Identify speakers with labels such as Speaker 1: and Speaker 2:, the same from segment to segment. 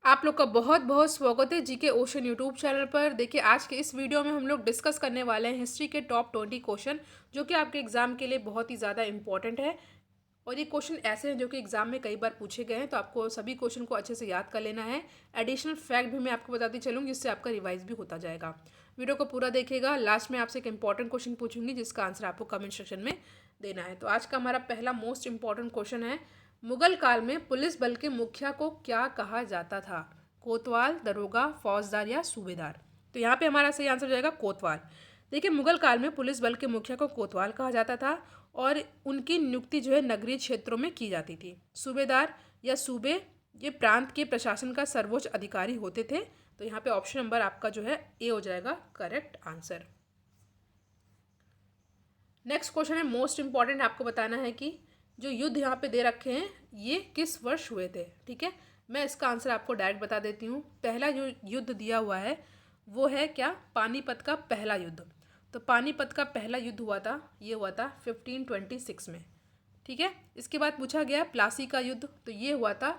Speaker 1: आप लोग का बहुत बहुत स्वागत है जीके ओशन यूट्यूब चैनल पर। देखिए, आज के इस वीडियो में हम लोग डिस्कस करने वाले हैं हिस्ट्री के टॉप 20 क्वेश्चन, जो कि आपके एग्जाम के लिए बहुत ही ज़्यादा इंपॉर्टेंट है। और ये क्वेश्चन ऐसे हैं जो कि एग्जाम में कई बार पूछे गए हैं, तो आपको सभी क्वेश्चन को अच्छे से याद कर लेना है। एडिशनल फैक्ट भी मैं आपको बताती चलूँगी, जिससे आपका रिवाइज भी होता जाएगा। वीडियो को पूरा देखिएगा। लास्ट में आपसे एक इंपॉर्टेंट क्वेश्चन पूछूंगी, जिसका आंसर आपको कमेंट सेक्शन में देना है। तो आज का हमारा पहला मोस्ट इंपॉर्टेंट क्वेश्चन है, मुगल काल में पुलिस बल के मुखिया को क्या कहा जाता था? कोतवाल, दरोगा, फौजदार या सूबेदार? तो यहाँ पे हमारा सही आंसर हो जाएगा कोतवाल। देखिए, मुगल काल में पुलिस बल के मुखिया को कोतवाल कहा जाता था और उनकी नियुक्ति जो है नगरीय क्षेत्रों में की जाती थी। सूबेदार या सूबे ये प्रांत के प्रशासन का सर्वोच्च अधिकारी होते थे। तो यहाँ पे ऑप्शन नंबर आपका जो है ए हो जाएगा करेक्ट आंसर। नेक्स्ट क्वेश्चन है मोस्ट इंपॉर्टेंट, आपको बताना है कि जो युद्ध यहाँ पे दे रखे हैं ये किस वर्ष हुए थे। ठीक है, मैं इसका आंसर आपको डायरेक्ट बता देती हूँ। पहला जो युद्ध दिया हुआ है वो है क्या? पानीपत का पहला युद्ध। तो पानीपत का पहला युद्ध हुआ था, ये हुआ था 1526 में। ठीक है, इसके बाद पूछा गया प्लासी का युद्ध, तो ये हुआ था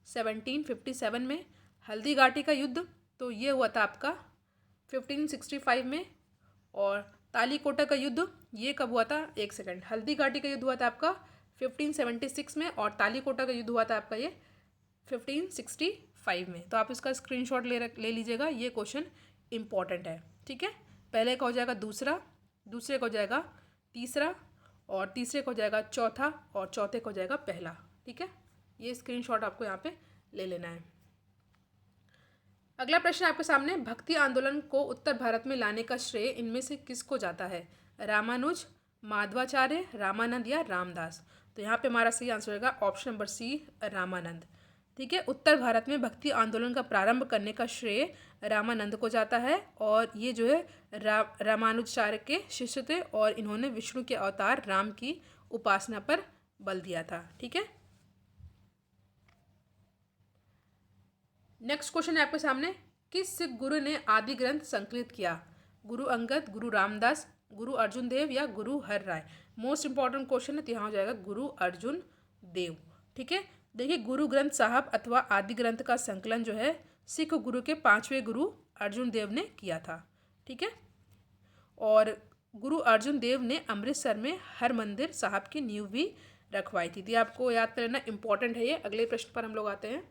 Speaker 1: 1757 में। हल्दी घाटी का युद्ध, तो ये हुआ था आपका 1565 में। और तालीकोटा का युद्ध ये कब हुआ था? एक सेकंड, हल्दी घाटी का युद्ध हुआ था आपका 1576 में और तालीकोटा का युद्ध हुआ था आपका ये 1565 में। तो आप इसका स्क्रीनशॉट ले लीजिएगा, ये क्वेश्चन इंपॉर्टेंट है। ठीक है, पहले का हो जाएगा दूसरा, दूसरे का हो जाएगा तीसरा, और तीसरे का हो जाएगा चौथा, और चौथे का हो जाएगा पहला। ठीक है, ये स्क्रीनशॉट आपको यहाँ पे ले लेना है। अगला प्रश्न आपके सामने, भक्ति आंदोलन को उत्तर भारत में लाने का श्रेय इनमें से किसको जाता है? रामानुज, माधवाचार्य, रामानंद या रामदास? तो यहाँ पे हमारा सही आंसर होगा ऑप्शन नंबर सी, रामानंद। ठीक है, उत्तर भारत में भक्ति आंदोलन का प्रारंभ करने का श्रेय रामानंद को जाता है। और ये जो है रामानुजाचार्य के शिष्य थे और इन्होंने विष्णु के अवतार राम की उपासना पर बल दिया था। ठीक है, नेक्स्ट क्वेश्चन है आपके सामने, किस सिख गुरु ने आदि ग्रंथ संकलित किया? गुरु अंगद, गुरु रामदास, गुरु अर्जुन देव या गुरु हर राय? मोस्ट इंपॉर्टेंट क्वेश्चन है, तो यहाँ हो जाएगा गुरु अर्जुन देव। ठीक है, देखिए, गुरु ग्रंथ साहब अथवा आदि ग्रंथ का संकलन जो है सिख गुरु के 5वें गुरु अर्जुन देव ने किया था। ठीक है, और गुरु अर्जुन देव ने अमृतसर में हर मंदिर साहब की नींव भी रखवाई थी। तो आपको याद करना इंपॉर्टेंट है ये। अगले प्रश्न पर हम लोग आते हैं,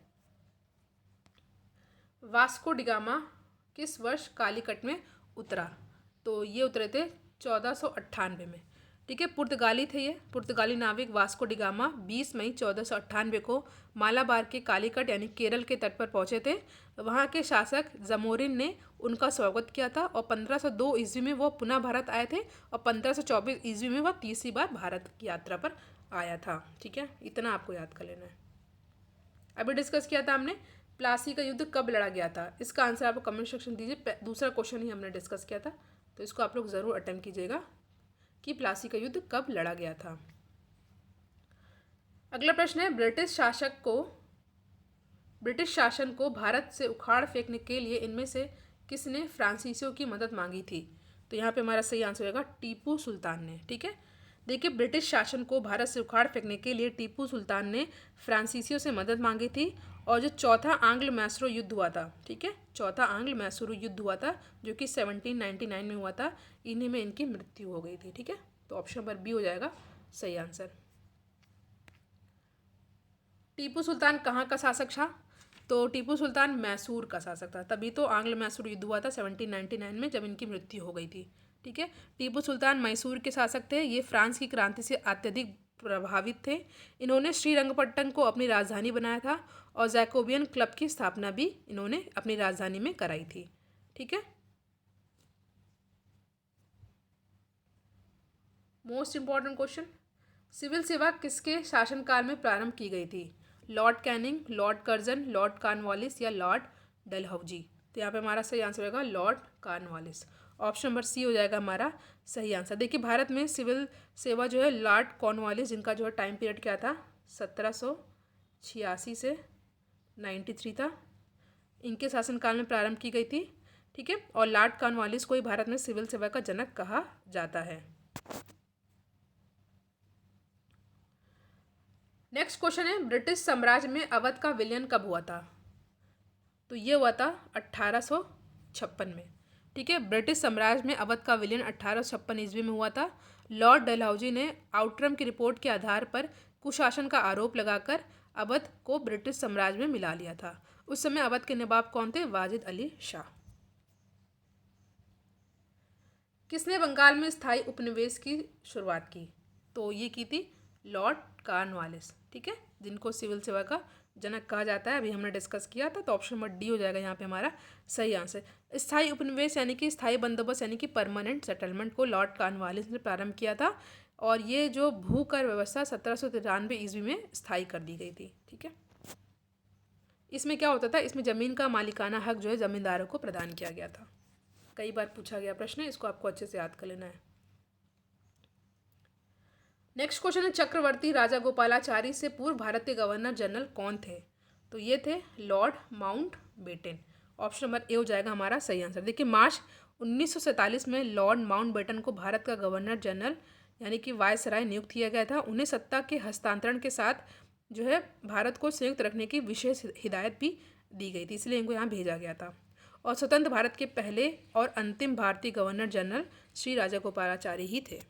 Speaker 1: वास्को डिगामा किस वर्ष कालीकट में उतरा? तो ये उतरे थे 1498 में। ठीक है, पुर्तगाली थे ये। पुर्तगाली नाविक वास्को डिगामा 20 मई 1498 को मालाबार के कालीकट यानी केरल के तट पर पहुंचे थे। वहाँ के शासक जमोरिन ने उनका स्वागत किया था और 1502 ईस्वी में वो पुनः भारत आए थे और 1524 ईस्वी में वह तीसरी बार भारत की यात्रा पर आया था। ठीक है, इतना आपको याद कर लेना है। अभी डिस्कस किया था हमने प्लासी का युद्ध कब लड़ा गया था, इसका आंसर आप कमेंट सेक्शन दीजिए। दूसरा क्वेश्चन ही हमने डिस्कस किया था, तो इसको आप लोग ज़रूर अटेम्प्ट कीजिएगा कि प्लासी का युद्ध कब लड़ा गया था। अगला प्रश्न है, ब्रिटिश शासन को भारत से उखाड़ फेंकने के लिए इनमें से किसने फ्रांसीसियों की मदद मांगी थी? तो यहाँ पे हमारा सही आंसर होगा टीपू सुल्तान ने। ठीक है, देखिए, ब्रिटिश शासन को भारत से उखाड़ फेंकने के लिए टीपू सुल्तान ने फ्रांसीसियों से मदद मांगी थी। और जो चौथा आंग्ल मैसूर युद्ध हुआ था, ठीक है, चौथा आंग्ल मैसूर युद्ध हुआ था जो कि 1799 में हुआ था, इन्हीं में इनकी मृत्यु हो गई थी। ठीक है, तो ऑप्शन नंबर बी हो जाएगा सही आंसर। टीपू सुल्तान कहाँ का शासक था? तो टीपू सुल्तान मैसूर का शासक था, तभी तो आंग्ल मैसूर युद्ध हुआ था 1799 में, जब इनकी मृत्यु हो गई थी। ठीक है, टीपू सुल्तान मैसूर के शासक थे। ये फ्रांस की क्रांति से अत्यधिक प्रभावित थे। इन्होंने श्रीरंगपट्टन को अपनी राजधानी बनाया था और जैकोबियन क्लब की स्थापना भी इन्होंने अपनी राजधानी में कराई थी। ठीक है, मोस्ट इंपॉर्टेंट क्वेश्चन, सिविल सेवा किसके शासनकाल में प्रारंभ की गई थी? Lord Canning, Lord Curzon, Lord Cornwallis या लॉर्ड डलहौजी? तो यहाँ पे हमारा सही आंसर होगा Lord Cornwallis. Option number C हो जाएगा हमारा सही आंसर। देखिए, भारत में सिविल सेवा जो है लॉर्ड कॉर्नवालिस, जिनका जो है टाइम पीरियड क्या था 1786 से 93 था, इनके शासनकाल में प्रारंभ की गई थी। ठीक है, और लॉर्ड कॉर्नवालिस को ही भारत में सिविल सेवा का जनक कहा जाता है। नेक्स्ट क्वेश्चन है, ब्रिटिश साम्राज्य में अवध का विलयन कब हुआ था? तो ये हुआ था 1856 में। ठीक है, ब्रिटिश साम्राज्य में अवध का विलयन 1856 ईस्वी में हुआ था। लॉर्ड डलहौजी ने आउटरम की रिपोर्ट के आधार पर कुशासन का आरोप लगाकर अवध को ब्रिटिश साम्राज्य में मिला लिया था। उस समय अवध के नवाब कौन थे? वाजिद अली शाह। किसने बंगाल में स्थायी उपनिवेश की शुरुआत की? तो ये की थी लॉर्ड कॉर्नवालिस। ठीक है, जिनको सिविल सेवा का जनक कहा जाता है, अभी हमने डिस्कस किया था। तो ऑप्शन नंबर डी हो जाएगा यहाँ पे हमारा सही आंसर। स्थायी उपनिवेश यानी कि स्थायी बंदोबस्त यानी कि परमानेंट सेटलमेंट को लॉर्ड कॉर्नवालिस ने प्रारंभ किया था, और ये जो भूकर व्यवस्था 1793 ईस्वी में स्थायी कर दी गई थी। ठीक है, इसमें क्या होता था? इसमें ज़मीन का मालिकाना हक जो है ज़मींदारों को प्रदान किया गया था। कई बार पूछा गया प्रश्न है, इसको आपको अच्छे से याद कर लेना है। नेक्स्ट क्वेश्चन है, चक्रवर्ती राजा गोपालाचारी से पूर्व भारत के गवर्नर जनरल कौन थे? तो ये थे Lord Mountbatten. Option number A हो जाएगा हमारा सही आंसर। देखिए, मार्च 1947 में लॉर्ड माउंटबेटन को भारत का गवर्नर जनरल यानी कि वायसराय नियुक्त किया गया था। उन्हें सत्ता के हस्तांतरण के साथ जो है भारत को संयुक्त रखने की विशेष हिदायत भी दी गई थी, इसलिए इनको यहाँ भेजा गया था। और स्वतंत्र भारत के पहले और अंतिम भारतीय गवर्नर जनरल श्री राजा गोपालाचारी ही थे।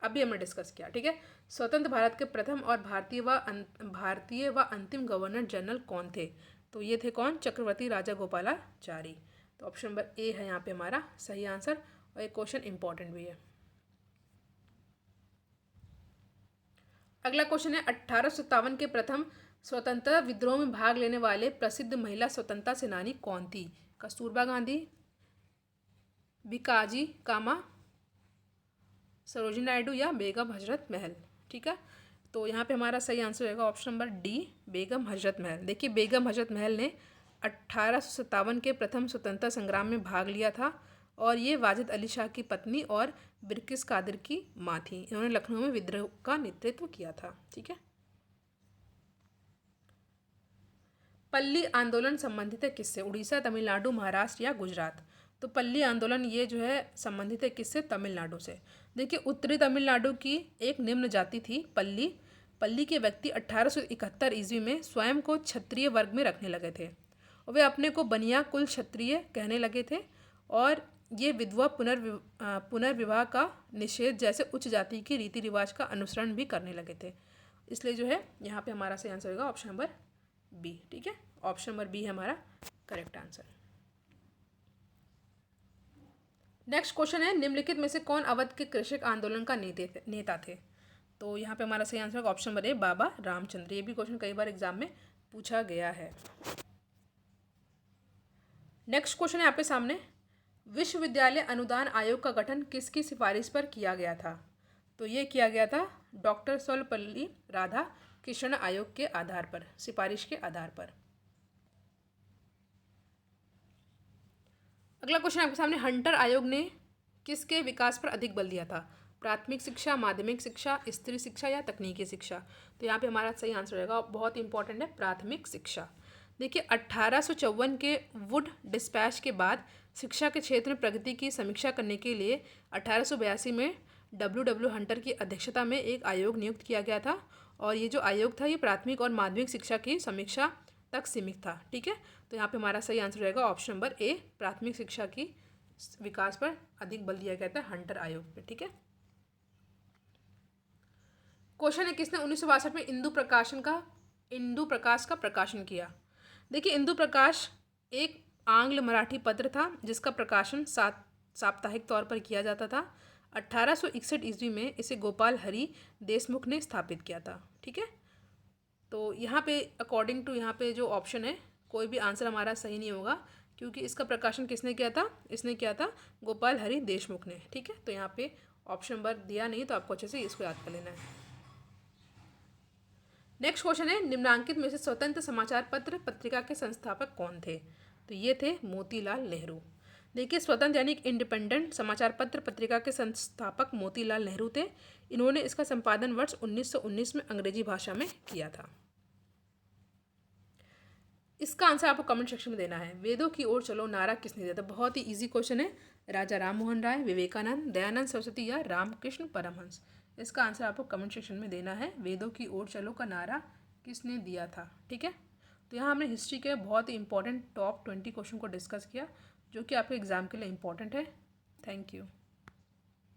Speaker 1: अभी हमने डिस्कस किया। ठीक है, स्वतंत्र भारत के प्रथम और भारतीय व अंतिम गवर्नर जनरल कौन थे? तो ये थे कौन? चक्रवर्ती राजा गोपालाचारी। तो ऑप्शन नंबर ए है यहाँ पे हमारा सही आंसर, और एक क्वेश्चन इंपॉर्टेंट भी है। अगला क्वेश्चन है, 1857 के प्रथम स्वतंत्रता विद्रोह में भाग लेने वाले प्रसिद्ध महिला स्वतंत्रता सेनानी कौन थी? कस्तूरबा गांधी, भिकाजी कामा, सरोजिनी नायडू या बेगम हजरत महल। ठीक है, तो यहाँ पे हमारा सही आंसर होगा option number D, Begum Hazrat Mahal. देखिए, बेगम हजरत महल ने 1857 के प्रथम स्वतंत्रता संग्राम में भाग लिया था, और ये वाजिद अली शाह की पत्नी और बिल्किस कादिर की माँ थी। इन्होंने लखनऊ में विद्रोह का नेतृत्व किया था। ठीक है, पल्ली आंदोलन संबंधित है किससे? उड़ीसा, तमिलनाडु, महाराष्ट्र या गुजरात? तो पल्ली आंदोलन ये जो है संबंधित है किससे? तमिलनाडु से। देखिए, उत्तरी तमिलनाडु की एक निम्न जाति थी पल्ली। पल्ली के व्यक्ति 1871 ईस्वी में स्वयं को क्षत्रिय वर्ग में रखने लगे थे, और वे अपने को बनिया कुल क्षत्रिय कहने लगे थे, और ये विधवा पुनर्विवाह का निषेध जैसे उच्च जाति की रीति रिवाज का अनुसरण भी करने लगे थे। इसलिए जो है यहाँ पे हमारा सही आंसर होगा ऑप्शन नंबर बी। ठीक है, ऑप्शन नंबर बी है हमारा करेक्ट आंसर। नेक्स्ट क्वेश्चन है, निम्नलिखित में से कौन अवध के कृषक आंदोलन का नेता थे? तो यहाँ पे हमारा सही आंसर होगा ऑप्शन नंबर ए, बाबा रामचंद्र। ये भी क्वेश्चन कई बार एग्जाम में पूछा गया है। नेक्स्ट क्वेश्चन है आपके सामने, विश्वविद्यालय अनुदान आयोग का गठन किसकी सिफारिश पर किया गया था? तो ये किया गया था डॉक्टर सर्वपल्ली राधाकृष्णन आयोग के आधार पर, सिफारिश के आधार पर। अगला क्वेश्चन आपके सामने, हंटर आयोग ने किसके विकास पर अधिक बल दिया था? प्राथमिक शिक्षा, माध्यमिक शिक्षा, स्त्री शिक्षा या तकनीकी शिक्षा? तो यहाँ पे हमारा सही आंसर रहेगा, बहुत इंपॉर्टेंट है, प्राथमिक शिक्षा। देखिए, 1854 के वुड डिस्पैच के बाद शिक्षा के क्षेत्र में प्रगति की समीक्षा करने के लिए 1882 में डब्ल्यू हंटर की अध्यक्षता में एक आयोग नियुक्त किया गया था, और ये जो आयोग था ये प्राथमिक और माध्यमिक शिक्षा की समीक्षा तक सीमित था। ठीक है, तो यहाँ पे हमारा सही आंसर रहेगा ऑप्शन नंबर ए, प्राथमिक शिक्षा की विकास पर अधिक बल दिया गया था हंटर आयोग पे। ठीक है, क्वेश्चन है, किसने 1962 में इंदु प्रकाश का प्रकाशन किया? देखिए, इंदु प्रकाश एक आंग्ल मराठी पत्र था जिसका प्रकाशन साप्ताहिक तौर पर किया जाता था। 1861 ईस्वी में इसे गोपाल हरि देशमुख ने स्थापित किया था। ठीक है, तो यहाँ पे अकॉर्डिंग टू यहाँ पे जो ऑप्शन है, कोई भी आंसर हमारा सही नहीं होगा, क्योंकि इसका प्रकाशन किसने किया था? इसने किया था गोपाल हरि देशमुख ने। ठीक है, तो यहाँ पे ऑप्शन नंबर दिया नहीं, तो आपको अच्छे से इसको याद कर लेना है। नेक्स्ट क्वेश्चन है, निम्नांकित में से स्वतंत्र समाचार पत्र पत्रिका के संस्थापक कौन थे? तो ये थे मोतीलाल नेहरू। देखिए, स्वतंत्र यानी इंडिपेंडेंट समाचार पत्र पत्रिका के संस्थापक मोतीलाल नेहरू थे। इन्होंने इसका संपादन वर्ष 1919 में अंग्रेजी भाषा में किया था। इसका आंसर आपको कमेंट सेक्शन में देना है। वेदों की ओर चलो नारा किसने दिया था? बहुत ही इजी क्वेश्चन है। राजा राम मोहन राय, विवेकानंद, दयानंद सरस्वती या रामकृष्ण परमहंस? इसका आंसर आपको कमेंट सेक्शन में देना है। वेदों की ओर चलो का नारा किसने दिया था? ठीक है, तो यहाँ हमने हिस्ट्री के बहुत ही इंपॉर्टेंट टॉप 20 क्वेश्चन को डिस्कस किया जो कि आपके एग्ज़ाम के लिए इम्पॉर्टेंट है। Thank you.